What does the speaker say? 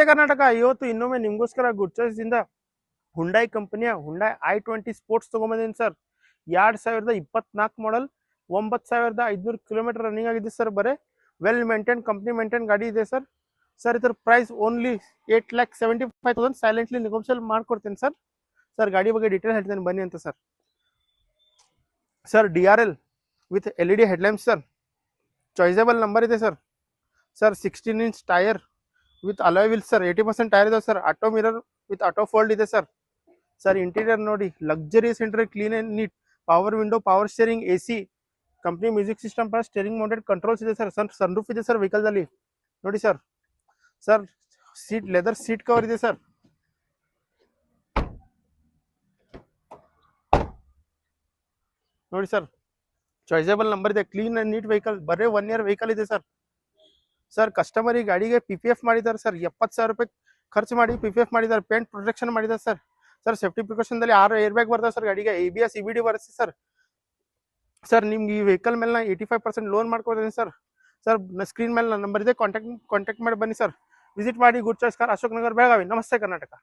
ಕರ್ನಾಟಕ ಇವತ್ತು ಇನ್ನೊಮ್ಮೆ ನಿಮಗೋಸ್ಕರ ಗುಡ್ ಚಾಯ್ಸ್ ಇಂದ ಹುಂಡೈ ಕಂಪನಿಯ ಹುಂಡೈ i20 ಸ್ಪೋರ್ಟ್ಸ್ ತಗೊಂಬಂದಿನಿ ಸರ್. 2024 ಮಾಡಲ್, 9500 ಕಿಲೋಮೀಟರ್ ರನ್ನಿಂಗ್ ಆಗಿದೆ ಸರ್. ಬರೇ ವೆಲ್ ಮೇಂಟೈನ್ ಕಂಪ್ನಿ ಮೇಂಟೈನ್ ಗಾಡಿ ಇದೆ ಸರ್. ಸರ್ ಇದರ ಪ್ರೈಸ್ ಓನ್ಲಿ 8,75,000 ಸೈಲೆಂಟ್ಲಿ ನೆಗೋಷಿಯಲ್ ಮಾಡ್ಕೊಡ್ತೀನಿ ಸರ್. ಸರ್ ಗಾಡಿ ಬಗ್ಗೆ ಡೀಟೇಲ್ ಹೇಳ್ತೇನೆ ಬನ್ನಿ ಅಂತ sir. Sir DRL with LED headlines sir. Choiceable number ಇದೆ sir. Sir 16 inch tyre with alloy wheels sir. 80% tyre ಇದಾವೆ sir. Auto mirror with auto fold ಇದೆ sir. Sir interior ನೋಡಿ, luxurious interior, clean and neat. Power window, power steering, AC, company music system plus steering mounted controls ಇದೆ sir. Sunroof ಇದೆ sir vehicle ಅಲ್ಲಿ ನೋಡಿ sir. Sir seat leather seat cover ಇದೆ sir. ನೋಡಿ sir, choiceable number ಇದೆ. Clean and neat vehicle, ಬರೇ 1 year vehicle ಇದೆ sir. Sir customer ಈ ಗಾಡಿಗೆ PPF ಮಾಡಿದ್ದಾರೆ ಸರ್. 70,000 ರೂಪಾಯಿ ಖರ್ಚು ಮಾಡಿ PPF ಮಾಡಿದ್ದಾರೆ. ಪೇಂಟ್ ಪ್ರೊಟೆಕ್ಷನ್ ಮಾಡಿದ್ದಾರೆ ಸರ್. ಸರ್ ಸೇಫ್ಟಿ ಪ್ರಿಕಾಷನ್ ದಲ್ಲಿ 6 ಏರ್ ಬ್ಯಾಗ್ ಬರ್ತದೆ ಸರ್. ಗಾಡಿಗೆ ABS EBD ಬರುತ್ತೆ ಸರ್. ಸರ್ ನಿಮ್ಗೆ ಈ ವೆಹಿಕಲ್ ಮೇಲೆ 85% ಲೋನ್ ಮಾಡ್ಕೊಡ್ತೀನಿ ಸರ್. ಸರ್ ಸ್ಕ್ರೀನ್ ಮೇಲೆ ನಂಬರ್ ಇದೆ, ಕಾಂಟ್ಯಾಕ್ಟ್ ಮಾಡಿ ಬನ್ನಿ ಸರ್. ವಿಸಿಟ್ ಮಾಡಿ good choice car, Ashok Nagar, Belagavi. ನಮಸ್ತೆ ಕರ್ನಾಟಕ.